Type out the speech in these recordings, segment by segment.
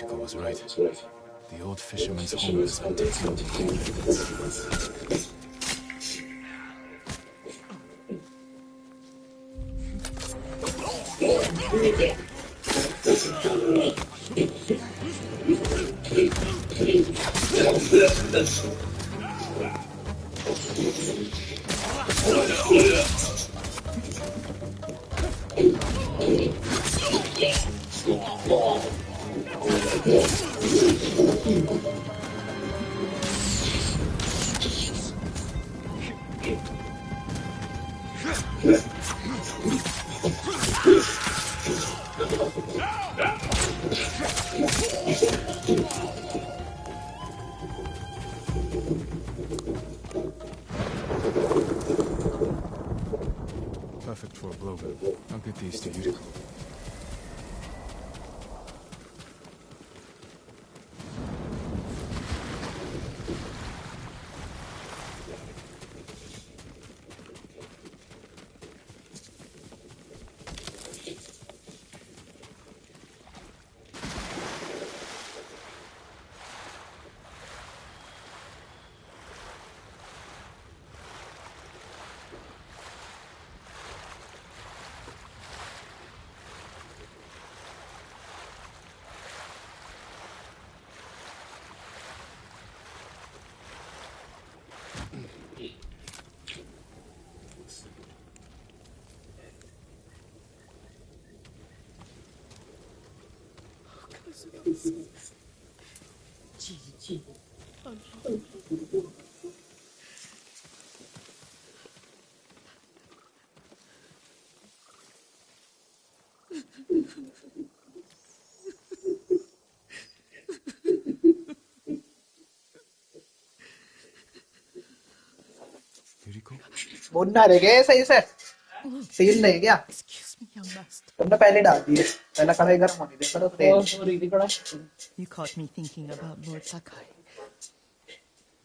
Yuriko was right. The old fisherman's home is empty. Perfect for a blowgun. I'll get these to Yuriko. Yuriko? बोलना रह गए सही से seal नहीं क्या Excuse me, young master. तुमने पहले डाल दिए पहले कढ़ाई गर्म होने दे करो तेल You caught me thinking about Lord Sakai.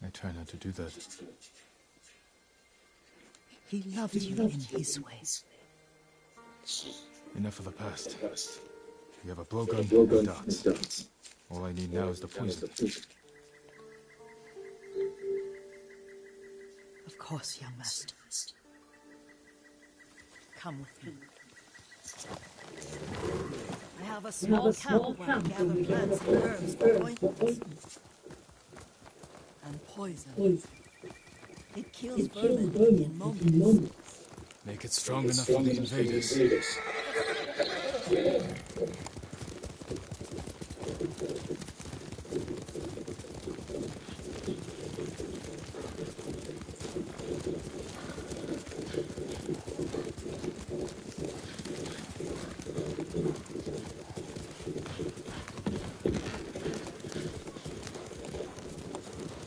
I try not to do that. He loved you in his way. Enough of the past. We have a blowgun and darts. All I need now is the poison. Of course, young master. Come with me. I have a small camp where I gather plants and herbs for ointments. And poison. It kills vermin in moments. Make it strong enough for the invaders.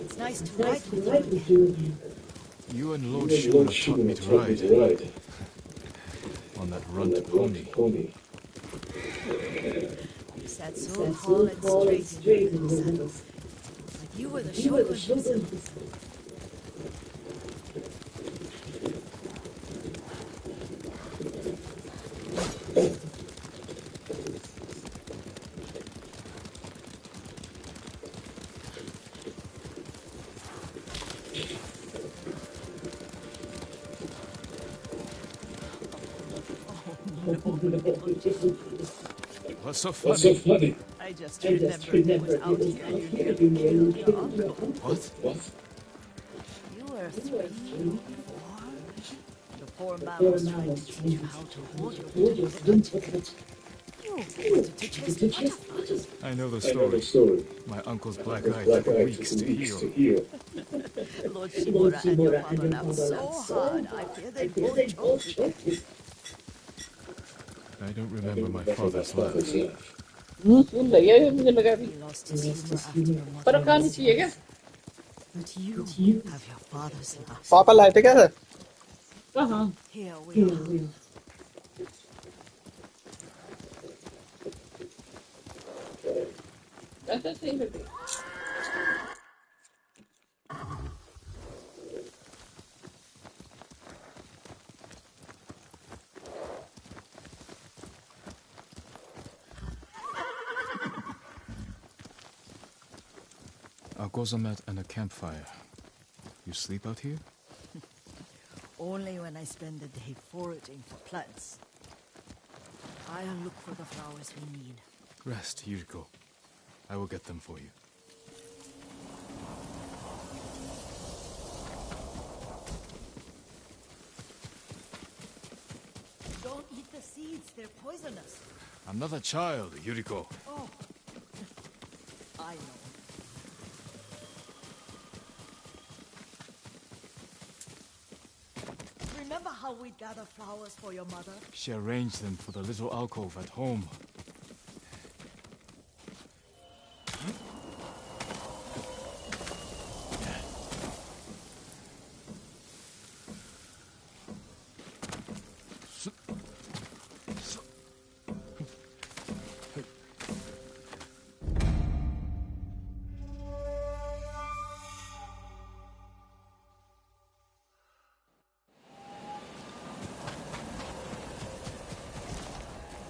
It's nice to ride with you again. You and Lord Shimura taught me to ride. On that runt pony. You sat so tall and straight in the saddle. Like you were the shogun himself. What's so funny? I just remembered it was out here you nearly killed your uncle. What? You were 3 or 4. The poor man was trying to teach you how to hold your weapon. You wanted to chase the butterflies. I know the story. My uncle's black eye took weeks to heal. Lord Shimura and your father laughed so hard, I fear they both choked you. I don't remember my father's laugh. He lost his humor after your mother. But you have your father's laugh. पापा लाए थे क्या sir Here we are. goes a mat and a campfire. You sleep out here? Only when I spend the day foraging for plants. I'll look for the flowers we need. Rest, Yuriko. I will get them for you. Don't eat the seeds, they're poisonous. I'm not a child, Yuriko. Oh, I know. Remember how we'd gather flowers for your mother? She arranged them for the little alcove at home.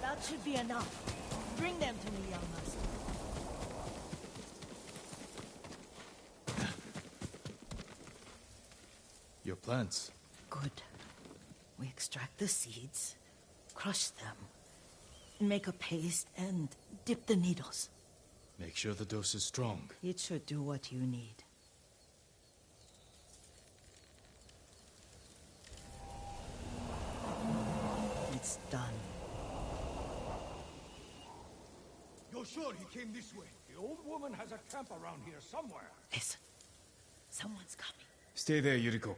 That should be enough. Bring them to me, young master. Your plants. Good. We extract the seeds, crush them, make a paste, and dip the needles. Make sure the dose is strong. It should do what you need. It's done. You're sure he came this way? The old woman has a camp around here somewhere. Listen. Someone's coming. Stay there, Yuriko.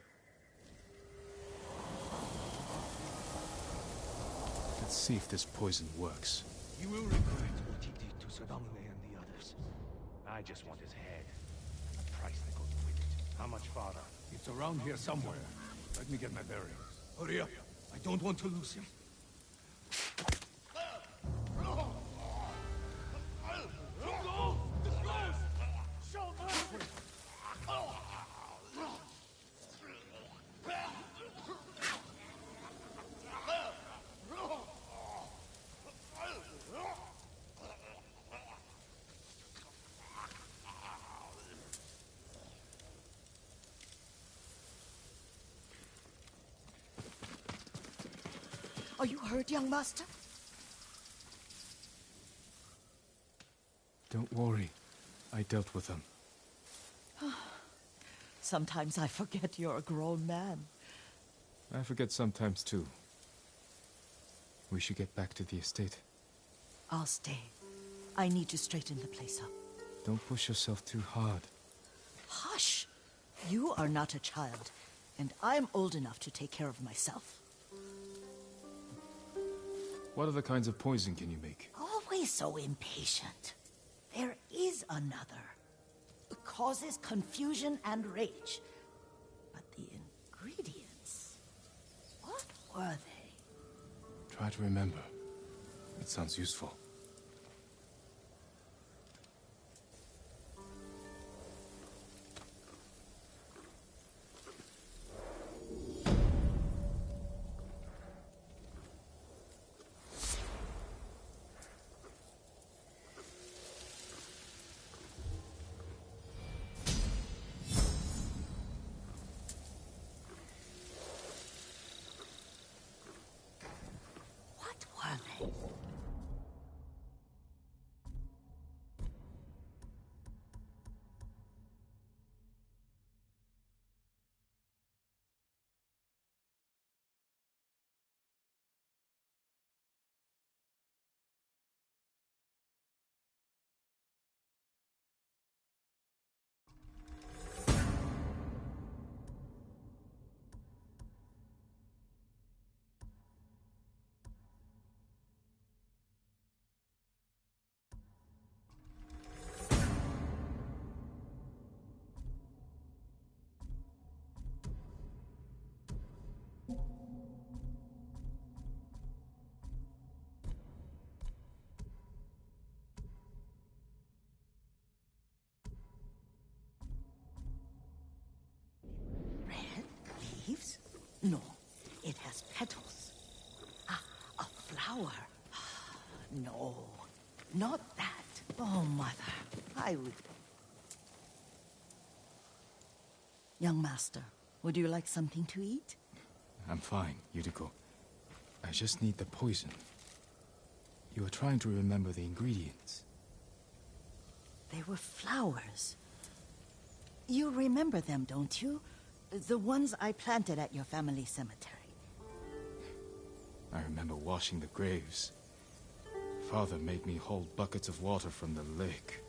Let's see if this poison works. He will regret what he did to Sadamune and the others. I just want his head. And the price that goes with it. How much farther? It's around here somewhere. Let me get my bearings. Hurry up. I don't want to lose him. Are you hurt, young master? Don't worry. I dealt with them. Sometimes I forget you're a grown man. I forget sometimes too. We should get back to the estate. I'll stay. I need to straighten the place up. Don't push yourself too hard. Hush! You are not a child, and I'm old enough to take care of myself. What other kinds of poison can you make? Always so impatient. There is another. It causes confusion and rage. But the ingredients... what were they? Try to remember. It sounds useful. What were they? Red leaves? No, it has petals. Ah, a flower. No, not that. Oh, Mother, I would... Young master, would you like something to eat? I'm fine, Yuriko. I just need the poison. You are trying to remember the ingredients. They were flowers. You remember them, don't you? The ones I planted at your family cemetery. I remember washing the graves. Father made me hold buckets of water from the lake.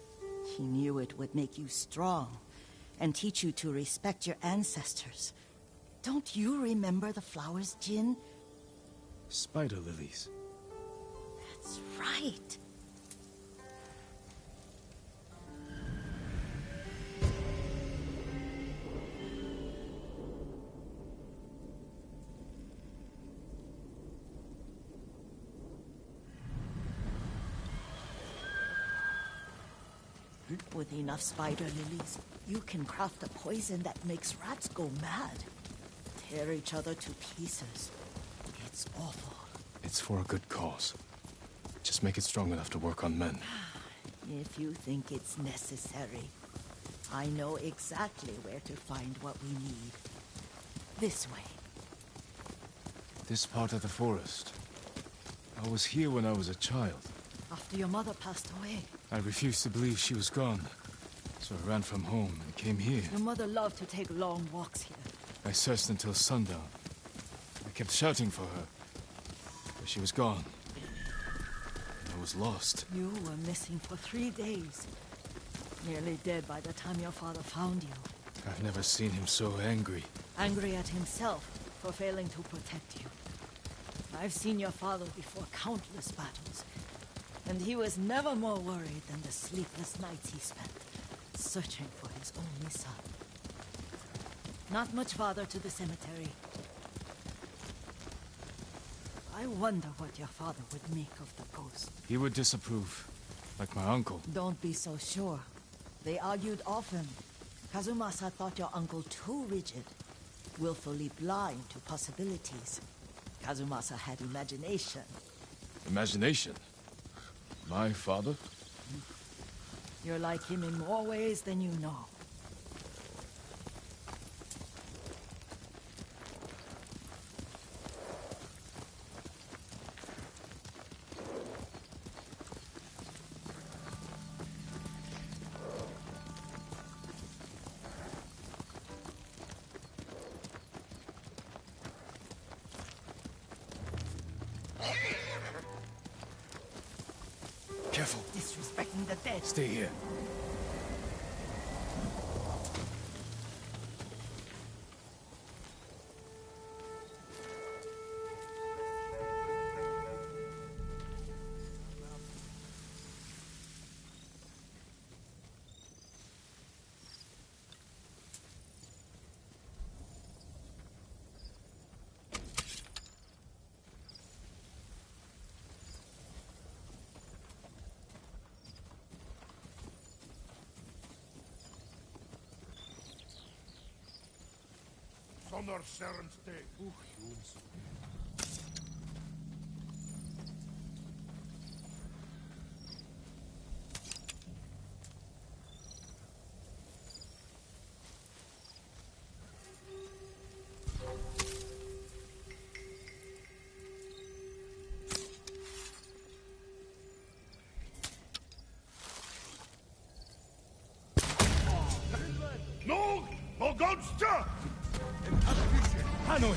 He knew it would make you strong and teach you to respect your ancestors. Don't you remember the flowers, Jin? Spider lilies. That's right. With enough spider lilies, you can craft a poison that makes rats go mad. Tear each other to pieces. It's awful. It's for a good cause. Just make it strong enough to work on men. If you think it's necessary, I know exactly where to find what we need. This way. This part of the forest. I was here when I was a child. After your mother passed away. I refused to believe she was gone. So I ran from home and came here. Your mother loved to take long walks here. I searched until sundown. I kept shouting for her. But she was gone. I was lost. You were missing for 3 days. Nearly dead by the time your father found you. I've never seen him so angry. Angry at himself for failing to protect you. I've seen your father before countless battles. And he was never more worried than the sleepless nights he spent searching for his only son. Not much farther to the cemetery. I wonder what your father would make of the post. He would disapprove, like my uncle. Don't be so sure. They argued often. Kazumasa thought your uncle too rigid, willfully blind to possibilities. Kazumasa had imagination. Imagination? My father? You're like him in more ways than you know. Careful. Disrespecting the dead. Stay here. Zonder Serrenstein. No! Ogonsta! Hanoi!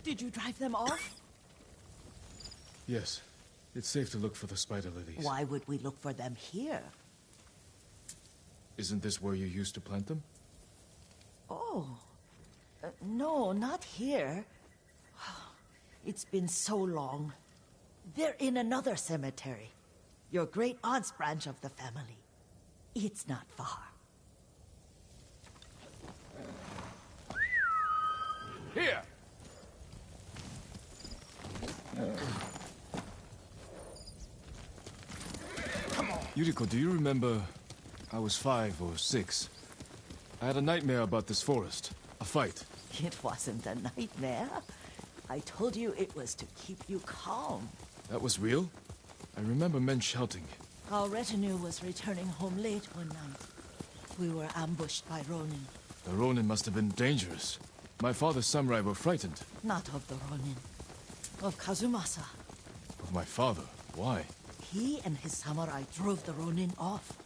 Did you drive them off? Yes. It's safe to look for the spider lilies. Why would we look for them here? Isn't this where you used to plant them? Oh. No, not here. It's been so long. They're in another cemetery. Your great-aunt's branch of the family. It's not far. Here! Come on! Yuriko, do you remember... I was 5 or 6. I had a nightmare about this forest. A fight. It wasn't a nightmare. I told you it was to keep you calm. That was real? I remember men shouting. Our retinue was returning home late one night. We were ambushed by Ronin. The Ronin must have been dangerous. My father's samurai were frightened. Not of the Ronin. Of Kazumasa. Of my father? Why? He and his samurai drove the Ronin off.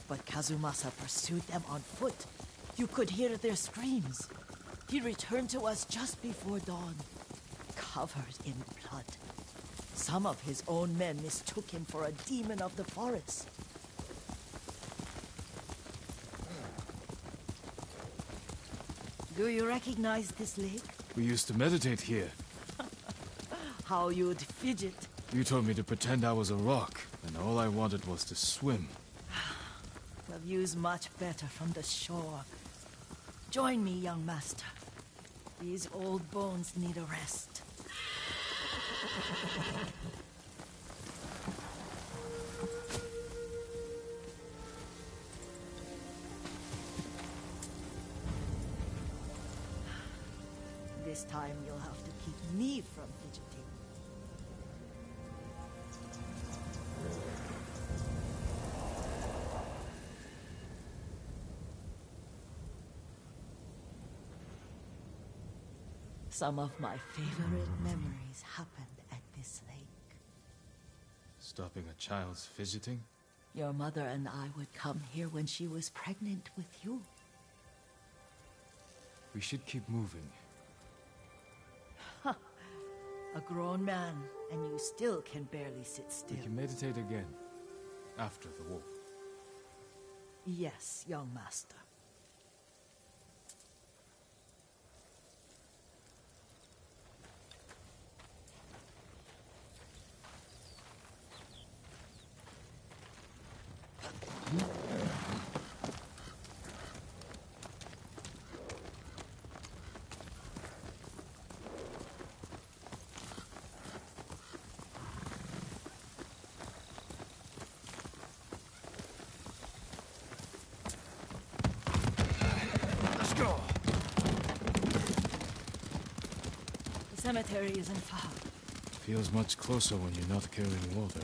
But Kazumasa pursued them on foot. You could hear their screams. He returned to us just before dawn, covered in blood. Some of his own men mistook him for a demon of the forest. Do you recognize this lake? We used to meditate here. How you'd fidget. You told me to pretend I was a rock, and all I wanted was to swim. The view's much better from the shore. Join me, young master. These old bones need a rest. This time you'll have to keep me from fidgeting. Some of my favorite memories happened at this lake. Stopping a child's fidgeting? Your mother and I would come here when she was pregnant with you. We should keep moving. A grown man, and you still can barely sit still. We can meditate again. After the war. Yes, young master. Let's go! The cemetery isn't far. Feels much closer when you're not carrying water.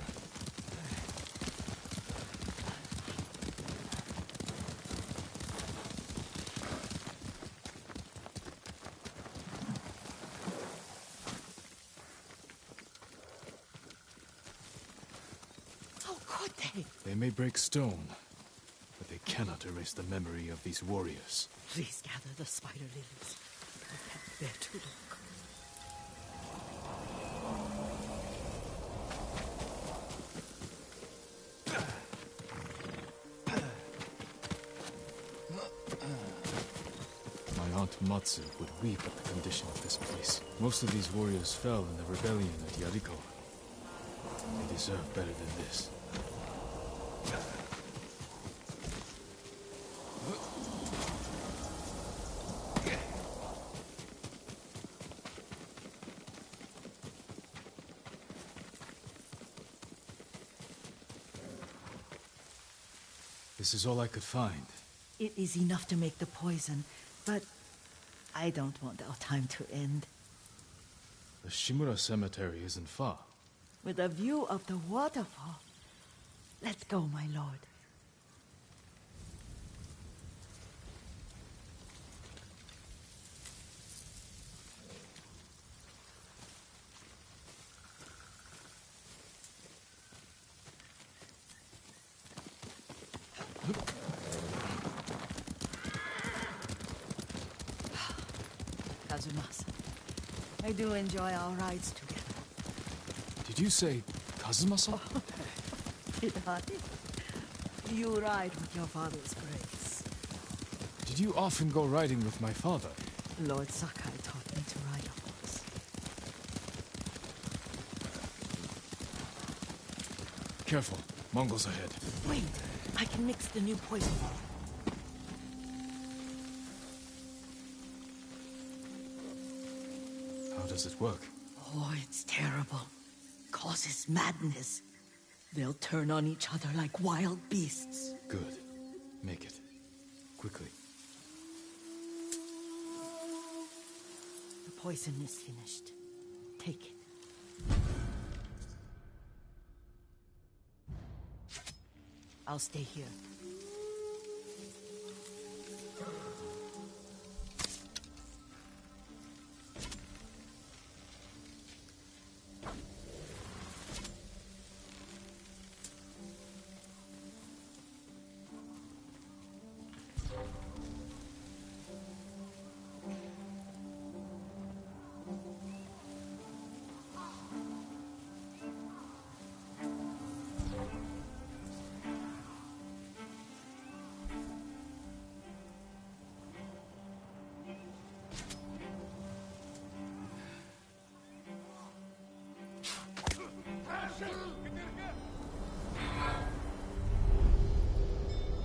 How could they? They may break stone, but they cannot erase the memory of these warriors. Please gather the spider lilies. I can't bear to look. My Aunt Matsu would weep at the condition of this place. Most of these warriors fell in the rebellion at Yariko. They deserve better than this. This is all I could find. It is enough to make the poison, but I don't want our time to end. The Shimura Cemetery isn't far. With a view of the waterfall. Let's go, my lord. Kazumasa, I do enjoy our rides together. Did you say Kazuma-san? Did I? You ride with your father's grace. Did you often go riding with my father? Lord Sakai taught me to ride a horse. Careful. Mongols ahead. Wait, I can mix the new poison. How does it work? Oh, it's terrible. Causes madness. They'll turn on each other like wild beasts. Good. Make it. Quickly. The poison is finished. Take it. I'll stay here.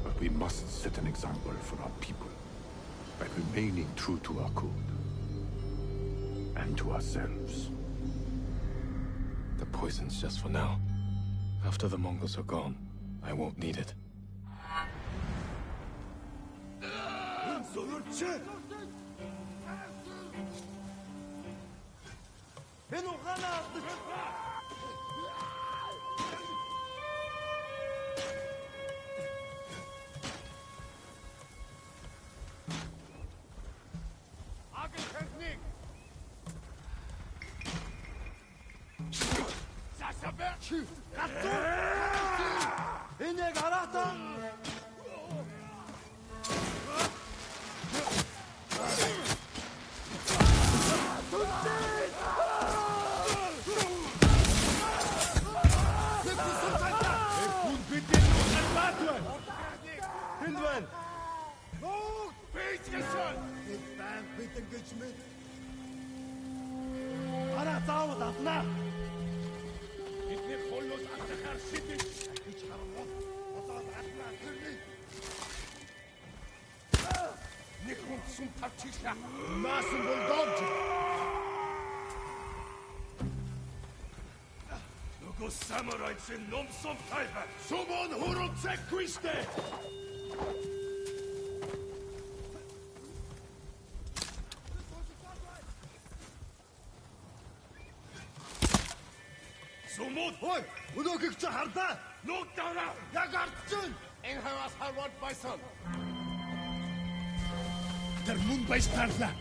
But we must set an example for our people by remaining true to our code and to ourselves. The poison's just for now. After the Mongols are gone, I won't need it. Samurai in Nomsom Taiba! Sumon Huronsek Quiste! Sumon! Ой! Өнөөхийг чи хардаа! Нүг дараа! Яг ардчин! Энэ хаваас харваад байсан! Тэр мөн байж тарлаа!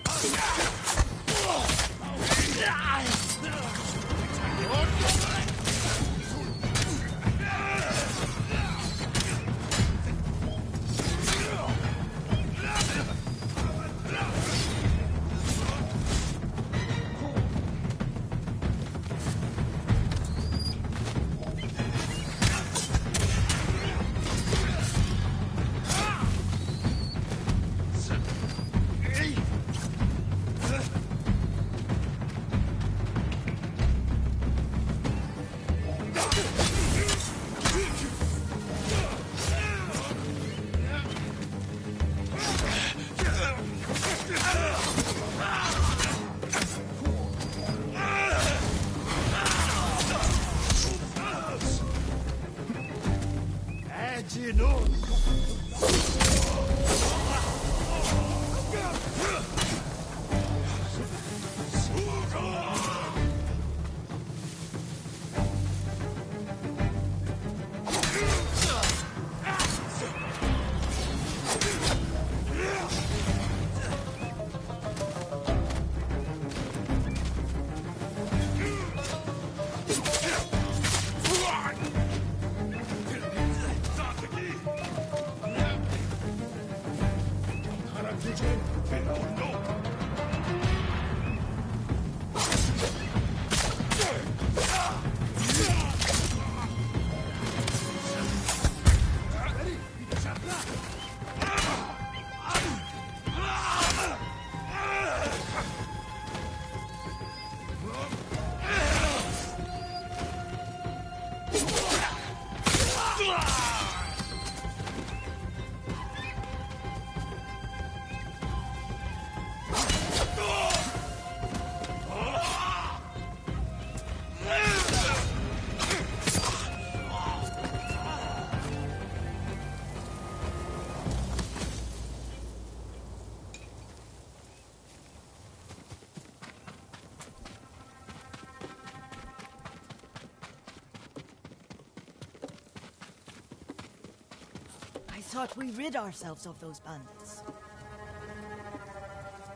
thought we rid ourselves of those bandits.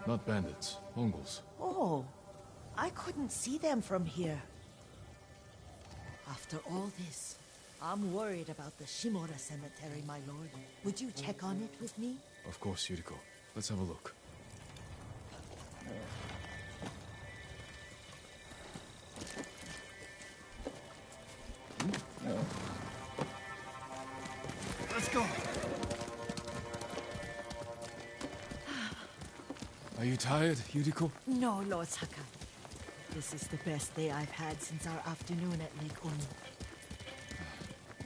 Not bandits, Mongols. Oh, I couldn't see them from here. After all this, I'm worried about the Shimura cemetery, my lord. Would you check on it with me? Of course, Yuriko. Let's have a look. Let's go. Are you tired, Yuriko? No, Lord Sakai. This is the best day I've had since our afternoon at Lake Oni.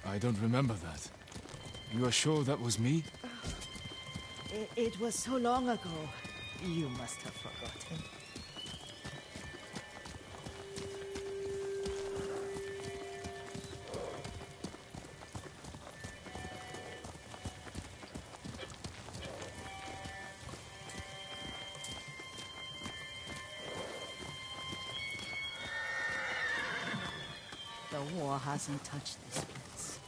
I don't remember that. You are sure that was me? It was so long ago. You must have forgotten. The war hasn't touched this place.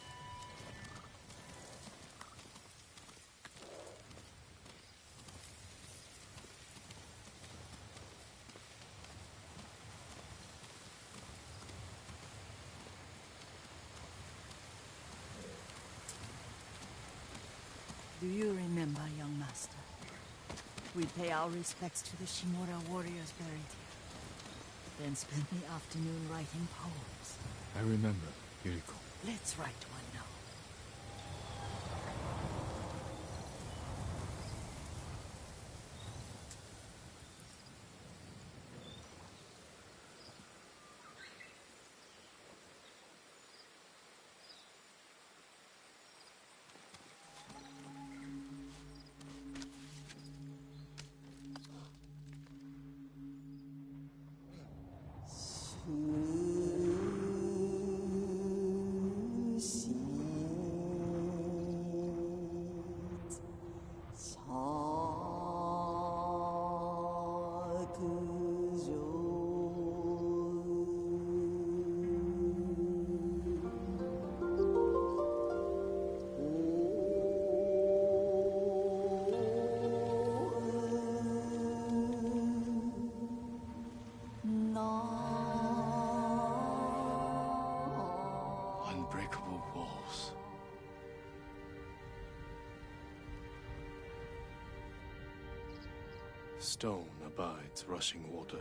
Do you remember, young master? We pay our respects to the Shimura warriors buried here, then spend the afternoon writing poems. I remember, Yuriko. Let's write one now. Unbreakable walls. Stone abides rushing water.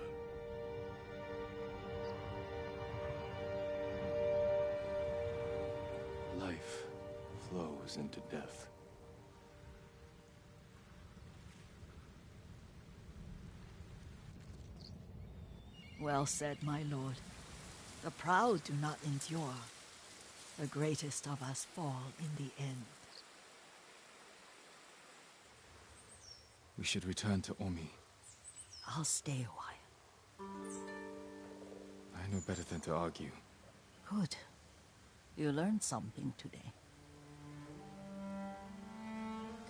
Life flows into death. Well said, my lord. The proud do not endure. The greatest of us fall in the end. We should return to Omi. I'll stay a while. I know better than to argue. Good. You learned something today.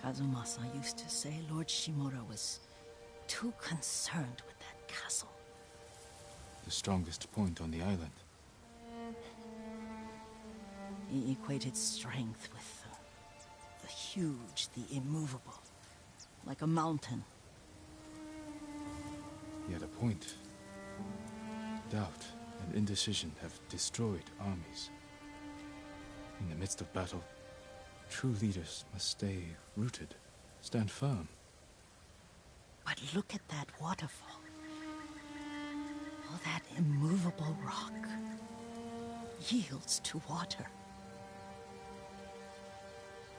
Kazumasa used to say Lord Shimura was too concerned with that castle. The strongest point on the island. He equated strength with the huge, the immovable, like a mountain. He had a point. Doubt and indecision have destroyed armies. In the midst of battle, true leaders must stay rooted, stand firm. But look at that waterfall. All that immovable rock yields to water.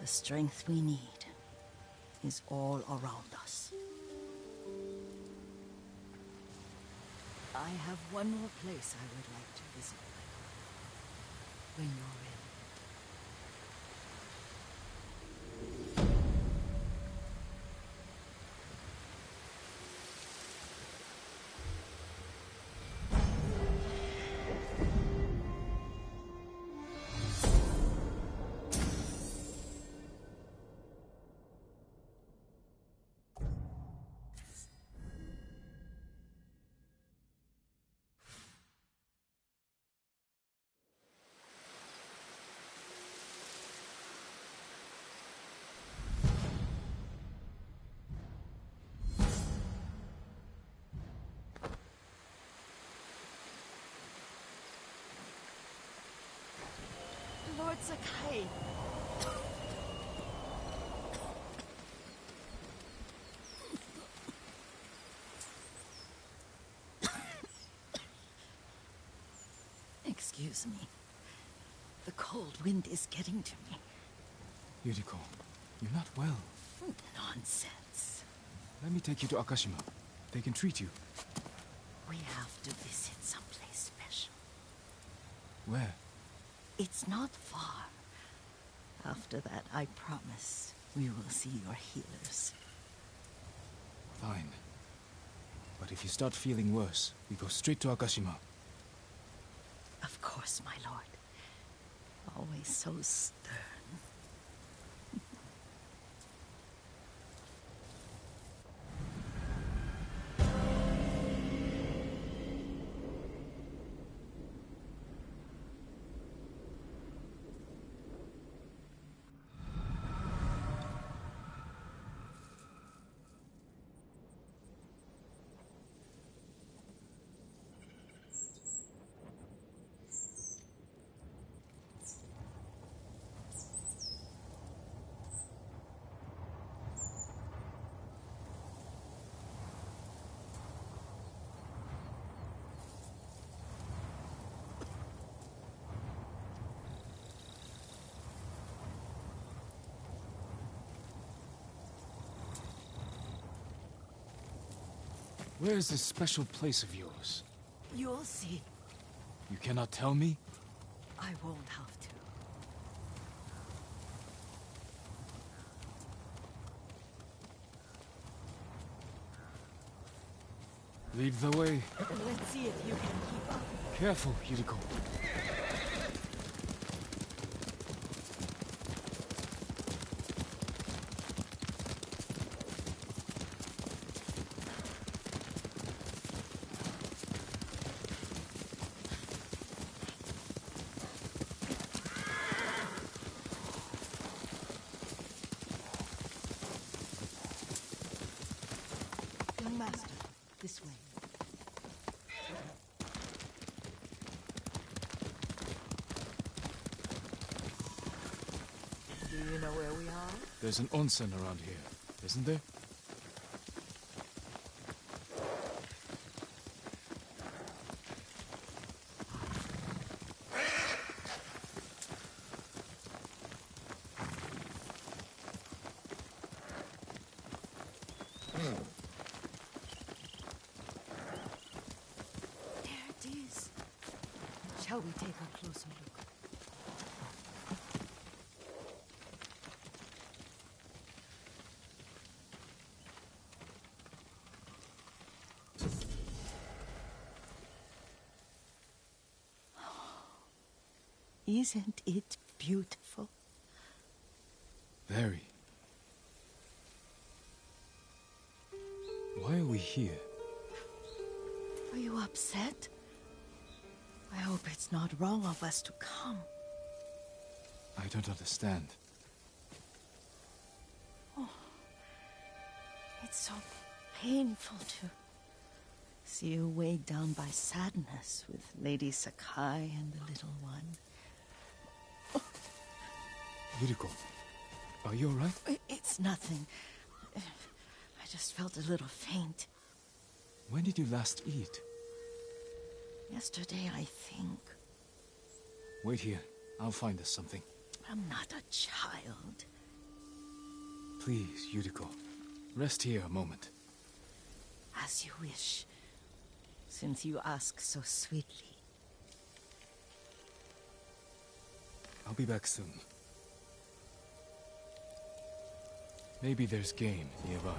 The strength we need is all around us. I have one more place I would like to visit. When you're ready. Sakai. Excuse me. The cold wind is getting to me. Yuriko, you're not well. Nonsense. Let me take you to Akashima. They can treat you. We have to visit someplace special. Where? It's not far. After that, I promise we will see your healers. Fine. But if you start feeling worse, we go straight to Akashima. Of course, my lord. Always so stern. Where is this special place of yours? You'll see. You cannot tell me? I won't have to. Lead the way. Let's see if you can keep up. Careful, Yuriko. Young master, this way. Do you know where we are? There's an onsen around here, isn't there? There it is. Shall we take a closer look? Isn't it beautiful? Very. Why are we here? Are you upset? I hope it's not wrong of us to come. I don't understand. It's so painful to see you weighed down by sadness with Lady Sakai and the little one. Yuriko, are you alright? It's nothing. I just felt a little faint. When did you last eat? Yesterday, I think. Wait here. I'll find us something. I'm not a child. Please, Yuriko. Rest here a moment. As you wish, since you ask so sweetly. I'll be back soon. Maybe there's game nearby.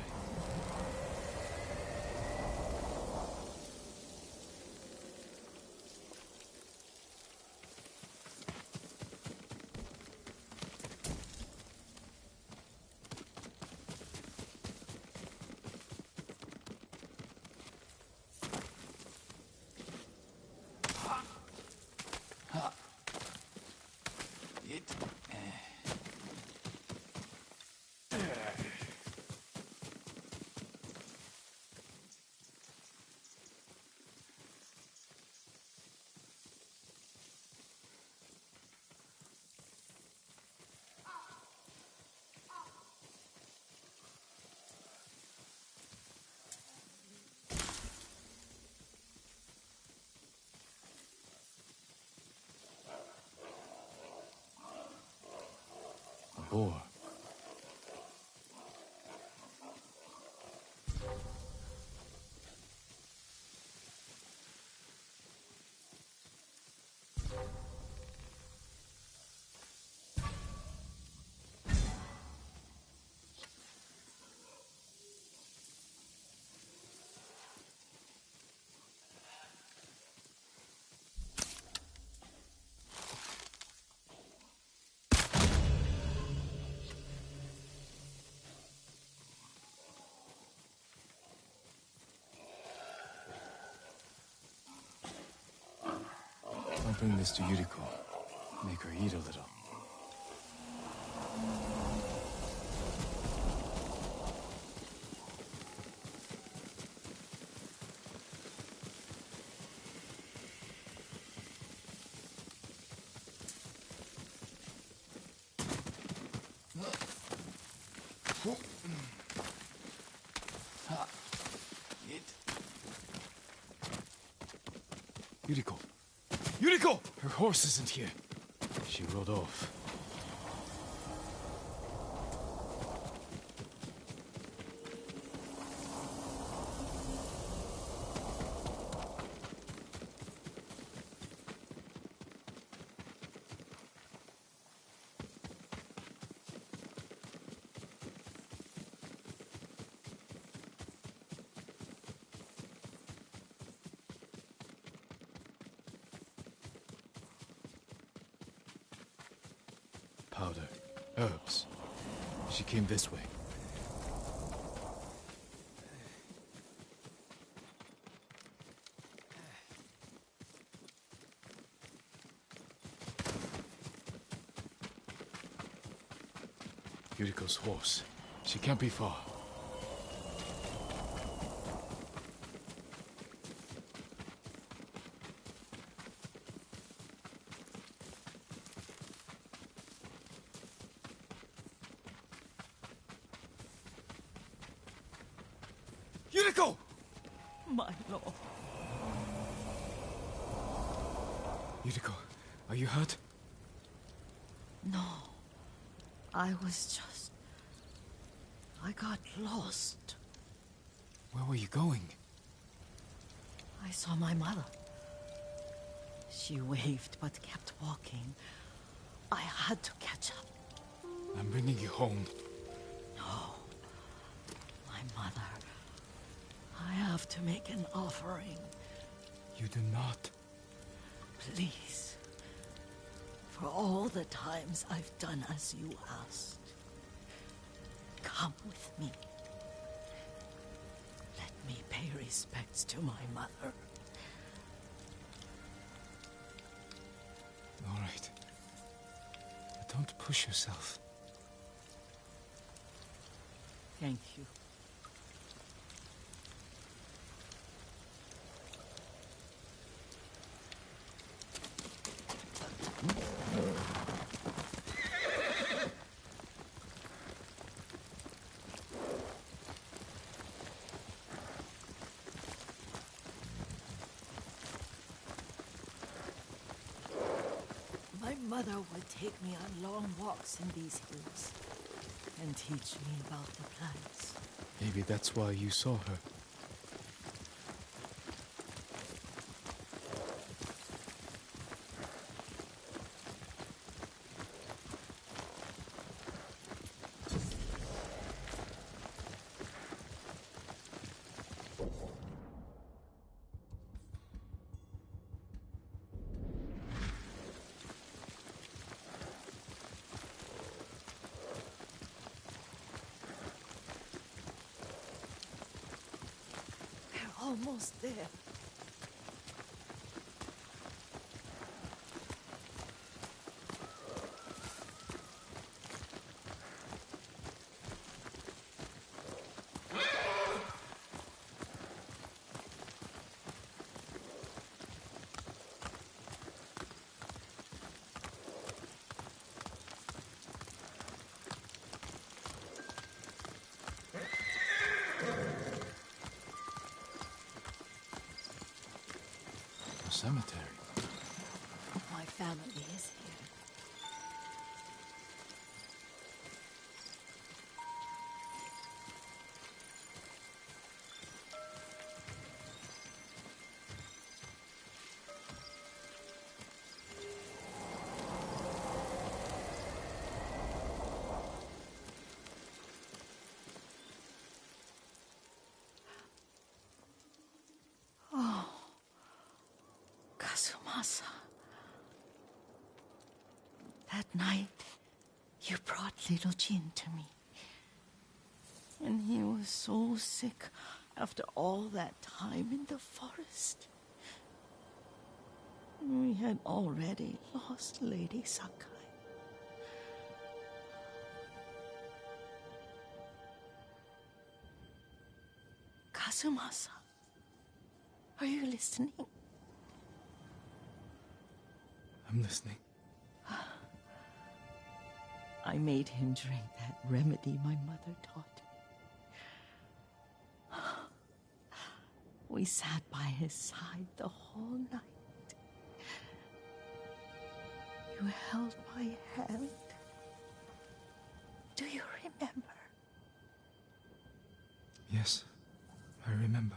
boar. I'll bring this to Yuriko. Make her eat a little. Yuriko! Yuriko! Her horse isn't here. She rode off. Powder. Herbs. She came this way. Yuriko's horse. She can't be far. Yuriko! My lord. Yuriko, are you hurt? No. I was just... I got lost. Where were you going? I saw my mother. She waved but kept walking. I had to catch up. I'm bringing you home. No. My mother. I have to make an offering. You do not. Please. For all the times I've done as you asked. Come with me. Let me pay respects to my mother. All right. But don't push yourself. Thank you. My mother would take me on long walks in these hills and teach me about the plants. Maybe that's why you saw her. We're almost there. Cemetery. My family is here. Kazumasa. That night, you brought little Jin to me. And he was so sick after all that time in the forest. We had already lost Lady Sakai. Kazumasa, are you listening? I'm listening. I made him drink that remedy my mother taught me. We sat by his side the whole night. You held my hand. Do you remember? Yes, I remember.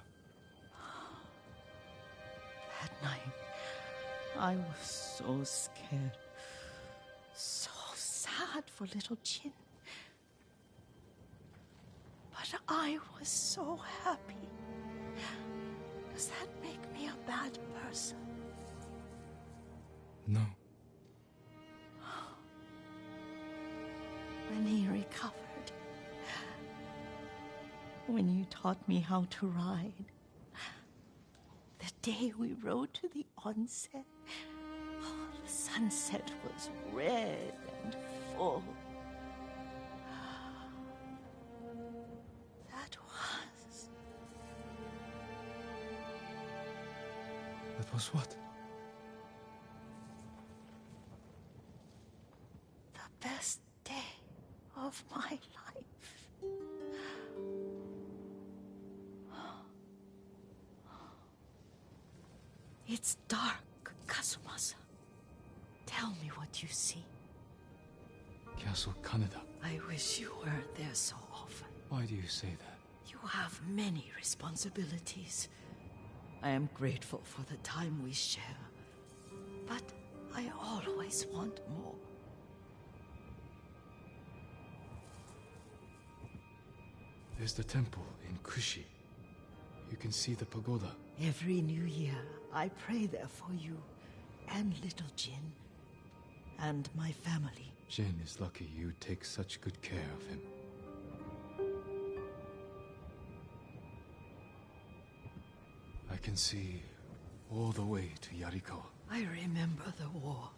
That night, I was so scared. So sad for little Jin. But I was so happy. Does that make me a bad person? No. When he recovered, when you taught me how to ride, the day we rode to the onsen, the sunset was red and full. That was what? The best day of my life. It's dark, Kazumasa. Tell me what you see. Castle Kaneda. I wish you weren't there so often. Why do you say that? You have many responsibilities. I am grateful for the time we share, but I always want more. There's the temple in Kushi. You can see the pagoda. Every new year, I pray there for you, and little Jin, and my family. Jin is lucky you take such good care of him. I can see all the way to Yarikawa. I remember the war.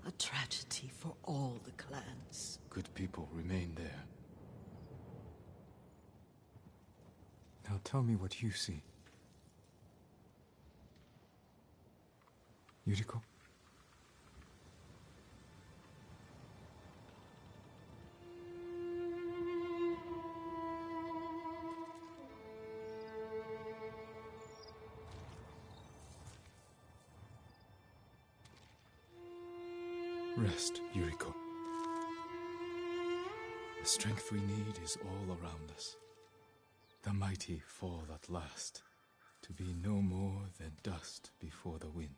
A tragedy for all the clans. Good people remain there. Now tell me what you see. Yuriko? Rest, Yuriko. The strength we need is all around us. The mighty fall at last, to be no more than dust before the wind.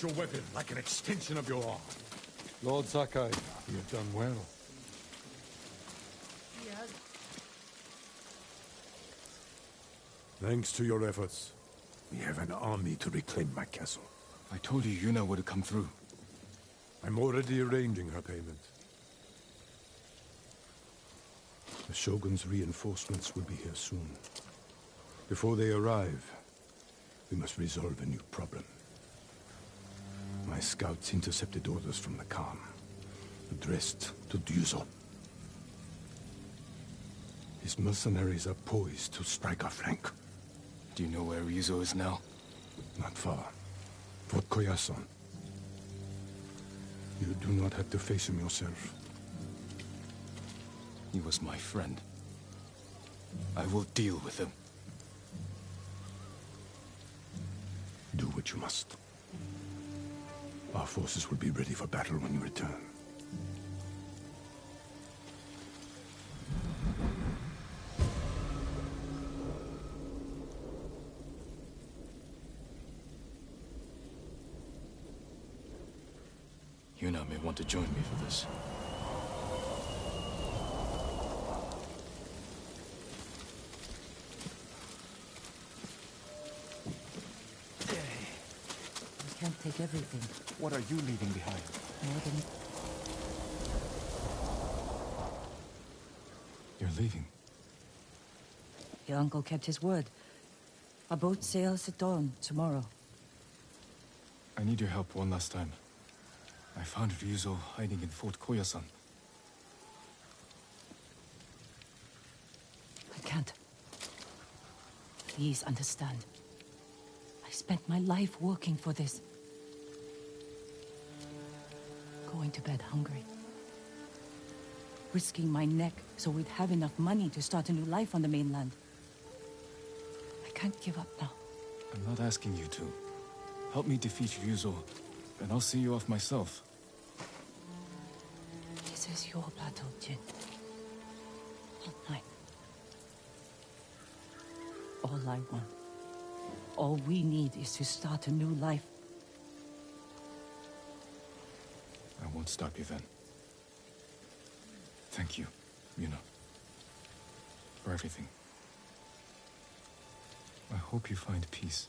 your weapon like an extension of your arm. Lord Sakai, you have done well. Thanks to your efforts, we have an army to reclaim my castle. I told you Yuna would come through. I'm already arranging her payment. The Shogun's reinforcements will be here soon. Before they arrive, we must resolve a new problem. My scouts intercepted orders from the Khan, addressed to Ryuzo. His mercenaries are poised to strike our flank. Do you know where Ryuzo is now? Not far. Fort Koyasan. You do not have to face him yourself. He was my friend. I will deal with him. Do what you must. Our forces will be ready for battle when you return. Yuna may want to join me for this. We can't take everything. What are you leaving behind? More than You're leaving. your uncle kept his word. Our boat sails at dawn tomorrow. I need your help one last time. I found Ryuzo hiding in Fort Koyasan. I can't. Please understand. I spent my life working for this. Going to bed hungry. Risking my neck so we'd have enough money to start a new life on the mainland. I can't give up now. I'm not asking you to. Help me defeat Ryuzo, and I'll see you off myself. This is your battle, Jin. Not mine. All I want, all we need is to start a new life. I won't stop you then. Thank you, Yuna, for everything. I hope you find peace.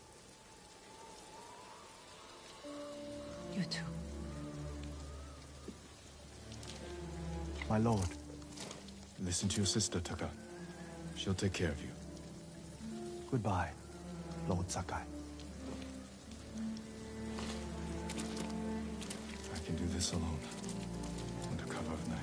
You too. My lord. Listen to your sister, Taka. She'll take care of you. Goodbye, Lord Sakai. I can do this alone, under cover of night.